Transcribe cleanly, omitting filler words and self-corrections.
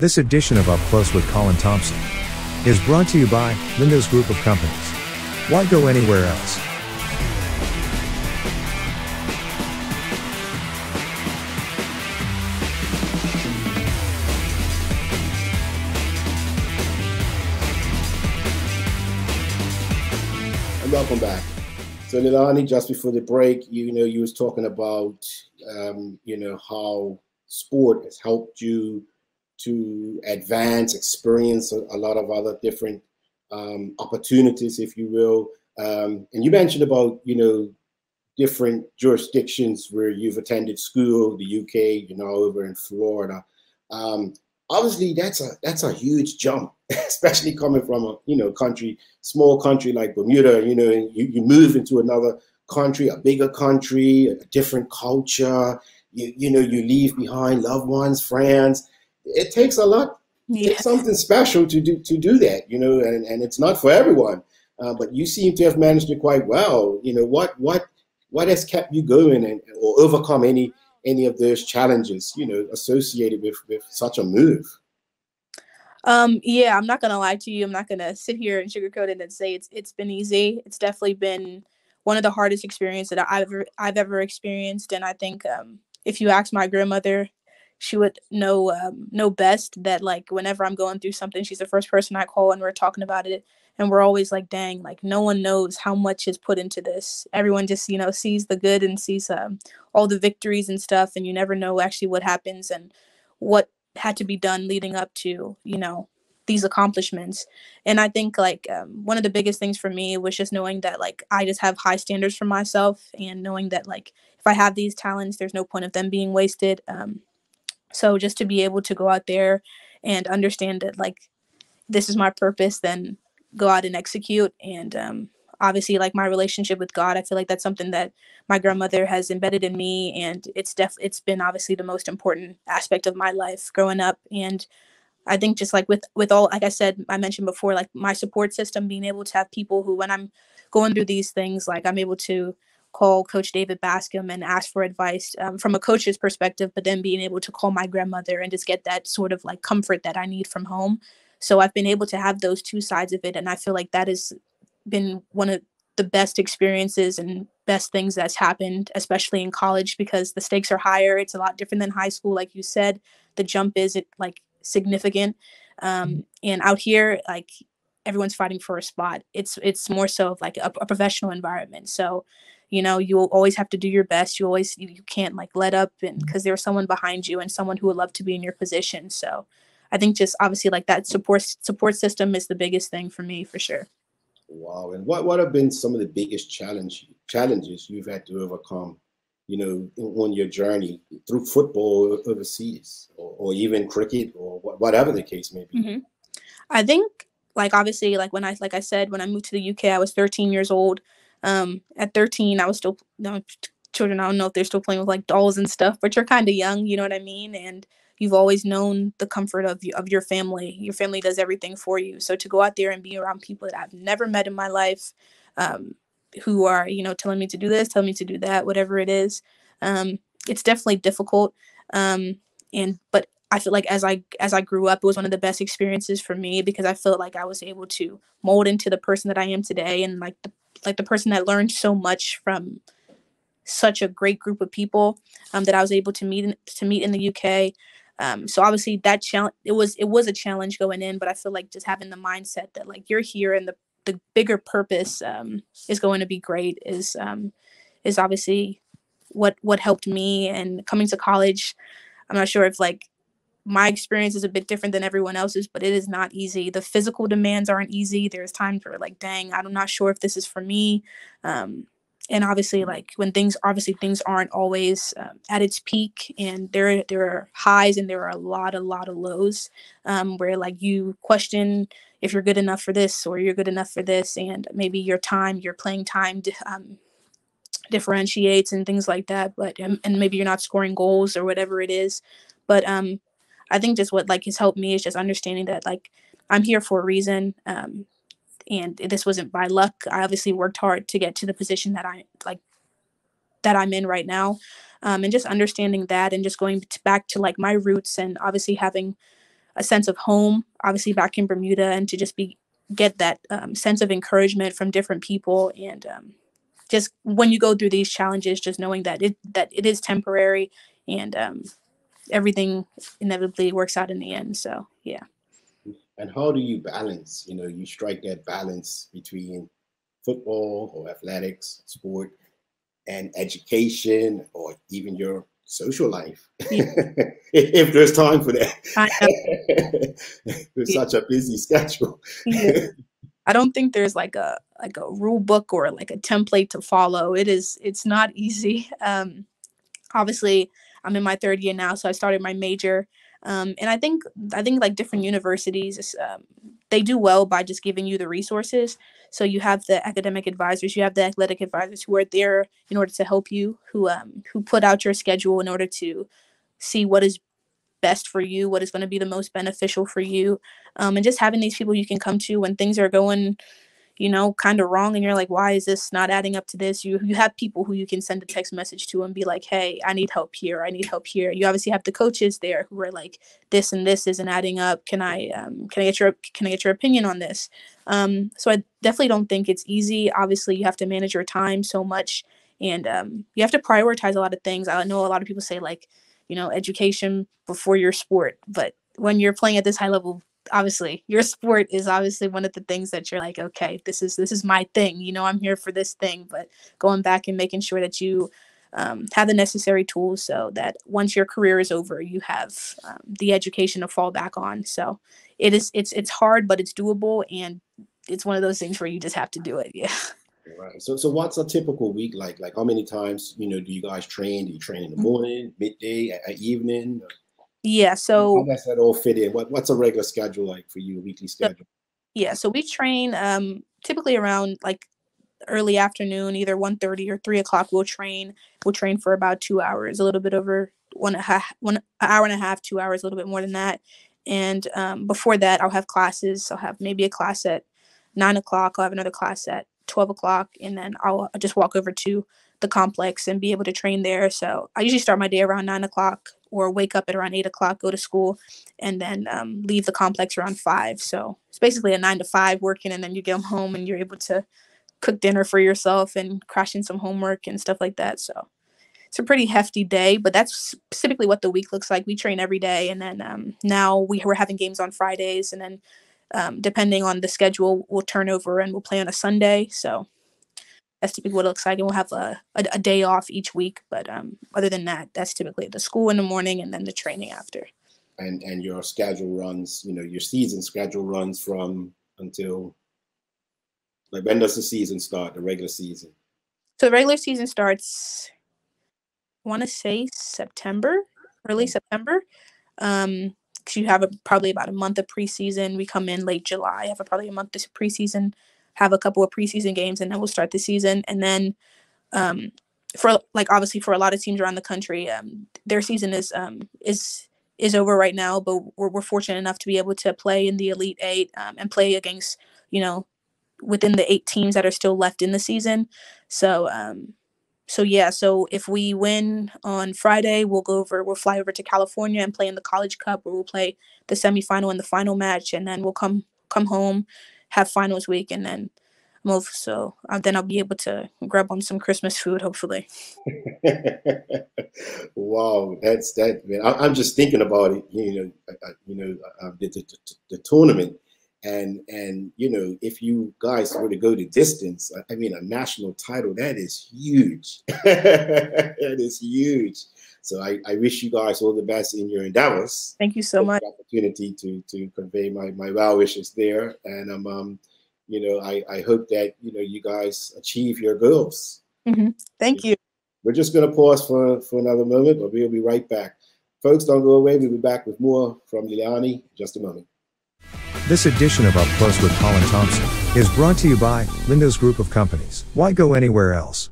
This edition of Up Close with Colin Thompson is brought to you by Lindo's Group of Companies. Why go anywhere else? And welcome back. So Nilani, just before the break, you was talking about, how sport has helped you to advance, experience a lot of other different opportunities, if you will. And you mentioned about, different jurisdictions where you've attended school, the UK, over in Florida. Obviously, that's a huge jump, especially coming from a small country like Bermuda. You move into another country, a bigger country, a different culture. You leave behind loved ones, friends. It takes a lot. Yeah. It's something special to do that, and it's not for everyone. But you seem to have managed it quite well. What has kept you going or overcome any of those challenges, associated with such a move? Yeah, I'm not gonna lie to you. I'm not gonna sit here and sugarcoat it and say it's been easy. It's definitely been one of the hardest experiences that I've ever experienced. And I think if you ask my grandmother, she would know best that, like, whenever I'm going through something, she's the first person I call and we're talking about it. And we're always like, dang, like no one knows how much is put into this. Everyone just, sees the good and sees all the victories and stuff. And you never know actually what happens and what had to be done leading up to, these accomplishments. And I think like one of the biggest things for me was just knowing that like I just have high standards for myself, and knowing that like if I have these talents, there's no point of them being wasted. So just to be able to go out there and understand that like this is my purpose, then go out and execute. And obviously like my relationship with God, I feel like that's something that my grandmother has embedded in me, and it's been obviously the most important aspect of my life growing up. And I think just like with all, like I said, I mentioned before, like my support system, being able to have people who, when I'm going through these things, like I'm able to call Coach David Bascom and ask for advice from a coach's perspective, but then being able to call my grandmother and just get that sort of like comfort that I need from home. So I've been able to have those two sides of it. And I feel like that has been one of the best experiences and best things that's happened, especially in college, because the stakes are higher. It's a lot different than high school. Like you said, the jump is like significant. And out here, like everyone's fighting for a spot. It's more so of like a professional environment. So, you'll always have to do your best. You can't like let up, and because there's someone behind you and someone who would love to be in your position. So I think just obviously like that support system is the biggest thing for me, for sure. Wow. And what have been some of the biggest challenges you've had to overcome, on your journey through football overseas, or even cricket, or whatever the case may be? Mm-hmm. I think like obviously like when I said, when I moved to the UK, I was 13 years old. At 13, I was still, children, I don't know if they're still playing with like dolls and stuff, but you're kind of young, you know what I mean? And you've always known the comfort of your family. Your family does everything for you. So to go out there and be around people that I've never met in my life, who are, telling me to do this, telling me to do that, whatever it is, it's definitely difficult. But I feel like as I grew up, it was one of the best experiences for me, because I felt like I was able to mold into the person that I am today, and like the person that learned so much from such a great group of people that I was able to meet in the UK. So obviously that challenge, it was a challenge going in, but I feel like just having the mindset that like you're here and the bigger purpose is going to be great is obviously what helped me. And coming to college, I'm not sure if like my experience is a bit different than everyone else's, but it is not easy. The physical demands aren't easy. There's times where like, dang, I'm not sure if this is for me. And obviously like when things aren't always at its peak, and there are highs and there are a lot of lows, where like you question if you're good enough for this or you're good enough for this. And maybe your playing time differentiates and things like that. But, and maybe you're not scoring goals or whatever it is. But, I think just what like has helped me is just understanding that like I'm here for a reason, and this wasn't by luck. I obviously worked hard to get to the position that I'm in right now, and just understanding that, and just going back to like my roots, and obviously having a sense of home, obviously back in Bermuda, and to just get that sense of encouragement from different people. And just when you go through these challenges, just knowing that it is temporary, and everything inevitably works out in the end. So, yeah. And how do you balance, you strike that balance between football or athletics, sport, and education, or even your social life, if there's time for that. There's such a busy schedule. I don't think there's like a rule book or like a template to follow. It's not easy. Obviously, I'm in my third year now, so I started my major. And I think like different universities, they do well by just giving you the resources. So you have the academic advisors, you have the athletic advisors who are there in order to help you, who put out your schedule in order to see what is best for you, what is going to be the most beneficial for you. And just having these people you can come to when things are going, kind of wrong, and you're like, why is this not adding up to this? You have people who you can send a text message to and be like, hey, I need help here. I need help here. You obviously have the coaches there who are like, this and this isn't adding up. Can I get your opinion on this? So I definitely don't think it's easy. Obviously, you have to manage your time so much, and you have to prioritize a lot of things. I know a lot of people say like, education before your sport, but when you're playing at this high level, obviously your sport is obviously one of the things that you're like, okay, this is my thing, I'm here for this thing. But going back and making sure that you have the necessary tools so that once your career is over, you have the education to fall back on. So it's hard, but it's doable, and it's one of those things where you just have to do it. Yeah. Right. So what's a typical week like? Like, how many times do you guys train? Do you train in the morning, midday, at evening? Yeah, so how does that all fit in? What's a regular schedule like for you, a weekly schedule? So we train typically around like early afternoon, either 1:30 or 3 o'clock. We'll train for about 2 hours, a little bit over an hour and a half, 2 hours, a little bit more than that. And before that, I'll have classes. I'll have maybe a class at 9 o'clock. I'll have another class at 12 o'clock, and then I'll just walk over to the complex and be able to train there. So I usually start my day around 9 o'clock, or wake up at around 8 o'clock, go to school, and then leave the complex around 5. So it's basically a 9 to 5 working, and then you get home and you're able to cook dinner for yourself and crash in some homework and stuff like that. So it's a pretty hefty day, but that's specifically what the week looks like. We train every day, and then now we're having games on Fridays, and then depending on the schedule, we'll turn over and we'll play on a Sunday. So that's typically what it looks like. And we'll have a day off each week. But other than that, that's typically the school in the morning and then the training after. And your schedule runs, your season schedule runs from until, like, when does the season start, the regular season? So the regular season starts, I want to say early September. Because you have probably about a month of preseason. We come in late July, have probably a month of preseason, have a couple of preseason games, and then we'll start the season. And then obviously for a lot of teams around the country, their season is over right now, but we're fortunate enough to be able to play in the Elite Eight and play against, within the 8 teams that are still left in the season. So if we win on Friday, we'll fly over to California and play in the College Cup, where we'll play the semifinal and the final match, and then we'll come home, have finals week, and then move. So then I'll be able to grab on some Christmas food, hopefully. Wow, that's that, man. I'm just thinking about it. The tournament. And if you guys were to go the distance, I mean, a national title, that is huge. That is huge. So I wish you guys all the best in your endeavors. Thank you so much. Opportunity to convey my well wishes there. And I hope that you guys achieve your goals. Mm-hmm. Thank you. We're just going to pause for another moment, but we'll be right back. Folks, don't go away. We'll be back with more from Leilani in just a moment. This edition of Up Close with Colin Thompson is brought to you by Lindos Group of Companies. Why go anywhere else?